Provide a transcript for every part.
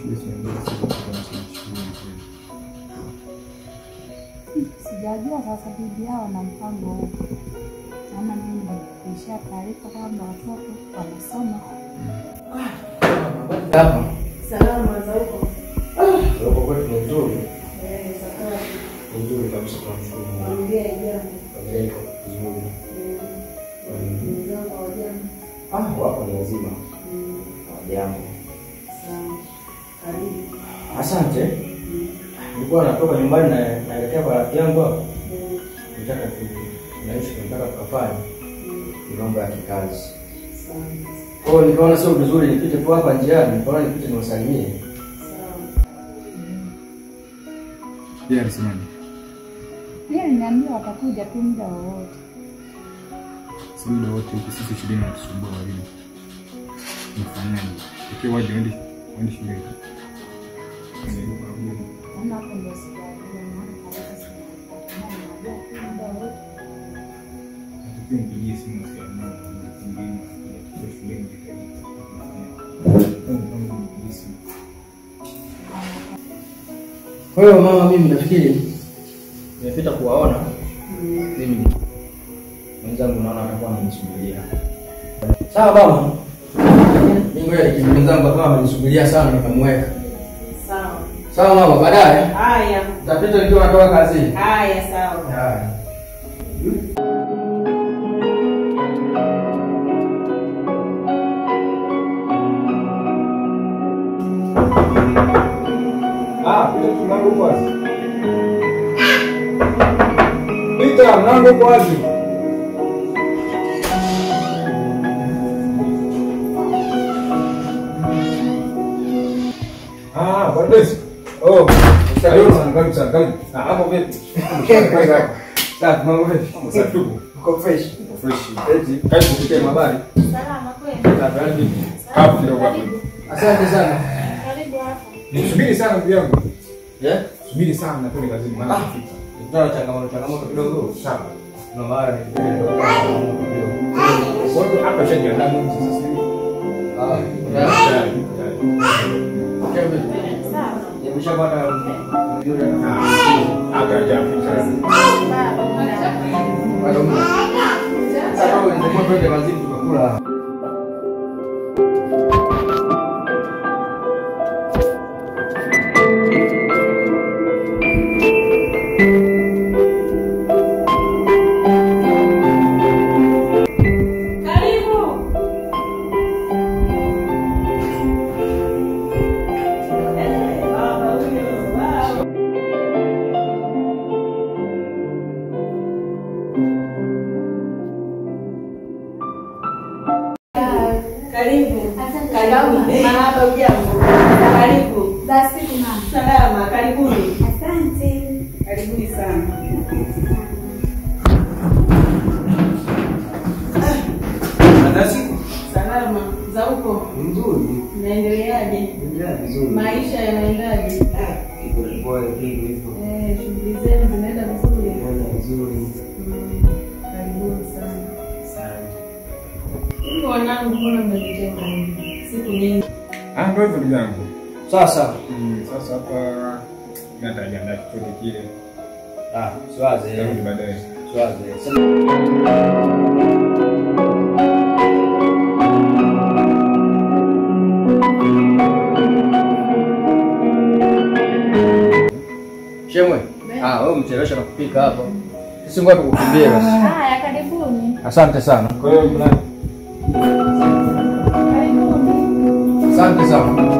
shule sasa. Sijajua sasa bibi yao na mpango huu. Maana mimi nimesha taarifa kwamba watoto wanasoma. Hapa. Salama za huko. Huko kwetu ni nzuri. Sawa. Nzuri kabisa kwa mshukuru. Ongea jana. Ongea vizuri. Mzangu wa jana. Wapo ni wazima. Wajambo. Sawa. Karibu. Asante. Nilikuwa natoka nyumbani na naelekea kwa rafiki yangu hapo. Nataka tunataka tukafanye mambo ya kikazi. Sawa. Kwa hiyo nikaona sio vizuri nipite tu hapa njiani, nikaona nipite niwasalimie. Yeye alisimama. Yeye aliniambia watakuja tu muda wowote. Si muda wote sisi shuleni tunasumbua walimu. Mfanyaje? Ikiwa waje waende shule. Kama hapo ndio sijajua maana hawezi sema. Muda wote. Tukiingia simu kwa mama mwingine kwa shuleni Kwa hiyo mama, mimi nafikiri nimepita kuwaona. Mimi mwenzangu naona atakuwa amenisubiria. Sawa mama. Mimi ngoja nikimwenzangu kama amenisubiria sana nikamweka. Sawa. Sawa mama, baadaye. Haya. Tapita nikiwa natoka kazi. Haya, sawa. Haya. Mlango wazi. Pita, mlango wazi. Bades. Oh, karibu sana. Hapo vipi? Safi, mambo vipi? Safi tu. Uko fresh. Eti, kazi kufikia habari. Salama kweli. Safi, hapo kidogo hapo. Asante sana. Karibu hapo. Nisubiri sana ndugu yangu. Subiri sana tu kazini maana nafika. Ndio changamoto kidogo. Sawa. Na mara ndio Wote hapa shaji ndani sasa. Sawa. Nimeshapata mjuri Hapa hajafika. bado. Sasa ndio twende kazini tukakula. Karibu. Karibu. Mahaba ujambo. Karibu. Za siku mama. Salama, karibuni. Asante. Karibuni sana. Siku Salama. Za huko? nzuri. Naendeleaje? Ndio vizuri. Maisha yanaendaje? Kwa hivyo. Shughuli zenu zinaenda vizuri? Nzuri. Karibuni sana. Sana. Hivi wanangu mbona mmenitenga hivi? Siku nyingi. Ndio hivyo ndugu yangu. Sasa. Sasa hapa natajiandaa chochote kile. Swaze. Ndio baadaye. Swaze. Shemwe. Wewe mchelewesha na kupika hapo. Sisi ngoja tukukimbie basi. Haya, karibuni. Asante sana. Kwa hiyo mlani. Karibuni. Asante sana.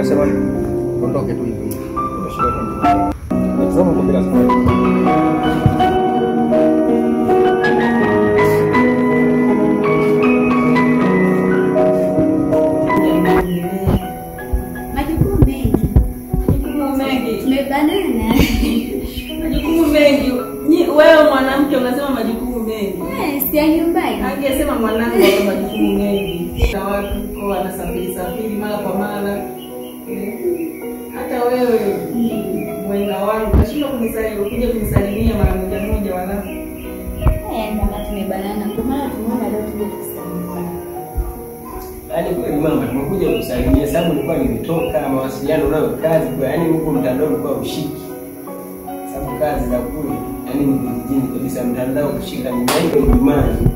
Sema ondoke tu hivi. Nasoma kwa bila sababu. Majukumu mengi. yuko anasafiri mara kwa mara. Hata wewe mwenga wangu unashindwa kunisalimia mara moja wala. Mama tumebanana. Kwa maana tumeona leo tuje kusalimia. Yaani kweli mama tumekuja kusalimia sababu nilikuwa nimetoka mawasiliano nayo kazi kwa yaani huko mtandao ulikuwa ushiki. Sababu kazi za kule yaani ni vijijini kabisa mtandao kushika ni mengi imani.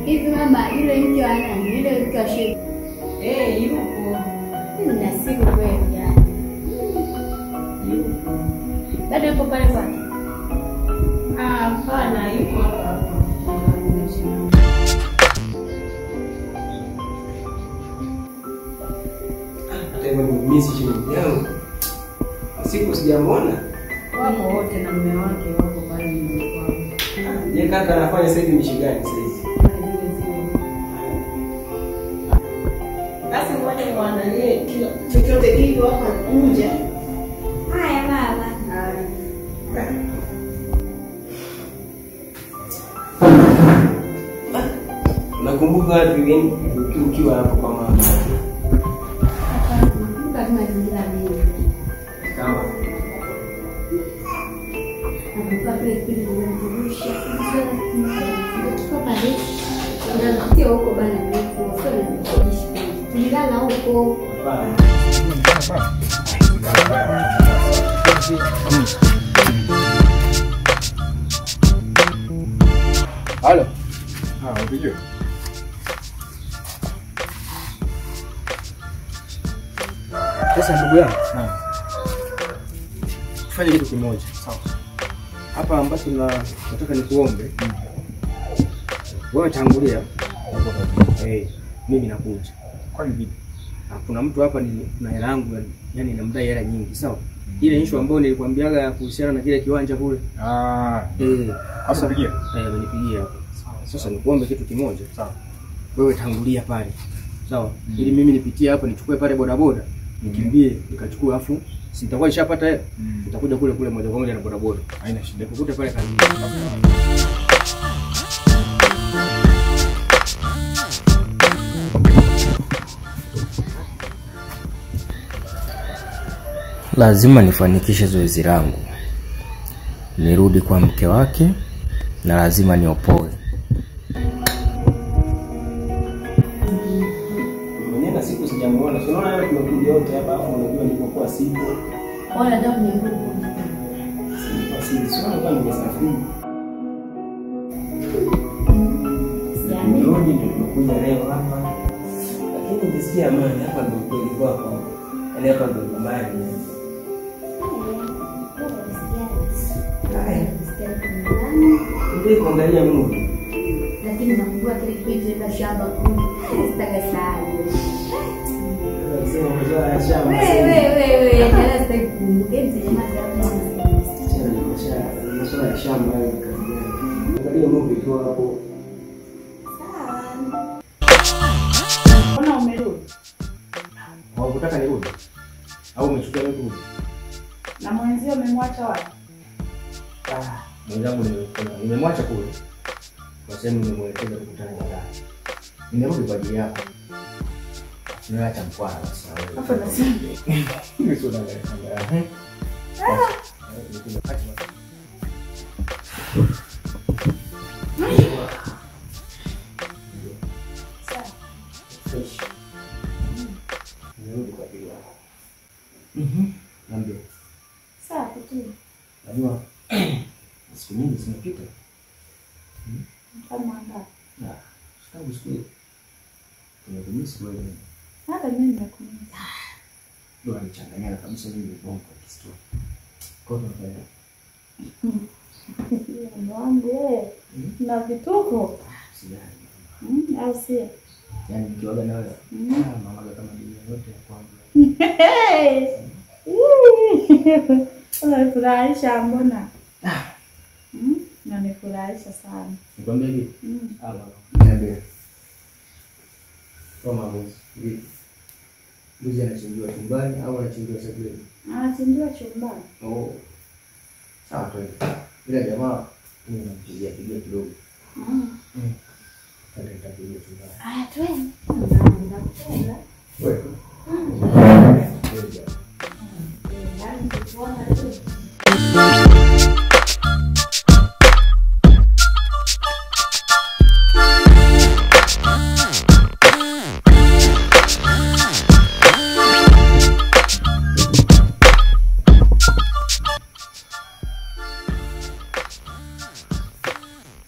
Hivi mama yule mke wa nani? Yule mke wa shehe. Yupo. Na siku kweli yani. Bado yupo pale kwake? Hapana, yupo hapa. Hata hivyo mimi si yangu. Siku sijamwona. Wako wote na mume wake wako pale nyumbani kwao. Yeye kaka anafanya sasa hivi mishigani sasa hivi. Basi ngoja niwaandalie chochote kitu hapa nje. Haya mama. Nakumbuka wapi gani ukiwa hapo kwa mama. Kama mazingira mengi. Kama Nakumbuka pale kipindi nilirusha. Tuko pale. Ndio huko bana mrefu. Sio niliishi. Tulilala huko. Halo. Unajua? sasa ndugu yangu. Fanya kitu kimoja. Sawa. Hapa ambacho nataka nikuombe. Wewe tangulia. Mimi nakuja. Kwani vipi? Kuna mtu hapa na hela yangu yani namdai hela nyingi, sawa? Ile issue ambayo nilikwambiaga kuhusiana na kile kiwanja kule. Sasa pigia. Amenipigia hapo. Sasa nikuombe kitu kimoja. Sawa. Wewe tangulia pale. Sawa? Ili mimi nipitie hapo nichukue pale bodaboda, nikimbie nikachukue afu sitakuwa nishapata hela. Nitakuja kule moja kwa moja na bodaboda. Haina shida. Nikukute pale kazi. Lazima nifanikishe zoezi langu. Nirudi kwa mke wake na lazima niopoe. Mwenyewe siku sijamuona. Unaona wewe tumekuja wote hapa afu unajua nilipokuwa sipo. Wala ndio kunigugu. Sio kwa nimesafiri. Siamini. Ndio tumekuja leo hapa. Lakini nisikia amani hapa ndio kweli kwako. Yaani hapa ndio amani. Ndio kuangalia Mungu. Lakini nakumbuka kile kipindi cha shamba kuni. Sitaka sana. Sema mzoa shamba. Wewe, ndio sitaki kumbuka mzima hapo. Mzoa shamba hiyo kazi gani? Angalia Mungu ikiwa hapo. Sawa. Mbona umerudi? Unataka nirudi? Au umechukua mtu? Na mwenzio umemwacha wapi? Mwenzangu nimemwacha kule. Kwa sababu nimemwelekeza kukutana na dada. Nimerudi kwa ajili yako. Nimeacha mkwara sasa wewe. Hapo nasema. Mimi sio dada kama. Nimerudi kwa ajili yako. Nambie. Sawa tu. Najua siku nyingi zimepita. Kama ngapi? Sitabu siku. Tumekumisi wewe. Hata mimi nimekumiza. Ndio alichanganya kabisa mimi nilikuwa kwa kisto. Kwa hiyo Mwambe. Na vituko. sijali. Au sio? Yaani nikiwaga na wewe. Mama kama dunia yote ya kwangu. Unanifurahisha mbona? Unanifurahisha sana. Nikwambie hivi. Niambie. Kama mwizi. Mwizi anachinjwa chumbani au anachinjwa sebuleni? Anachinjwa chumbani. Sawa tu. Bila jamaa mimi nampigia kidogo. Aya, twende. Nakupenda. Wewe. Nani tukuona tu.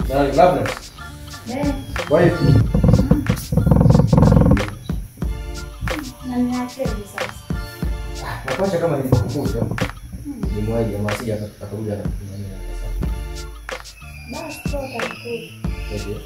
Loveless. Wife. Nani yake sasa? Nakuacha kama nilivyokukuta. Ni mwaje jamaa sija atakuja na kutumania sasa. Basi toka tu. Okay.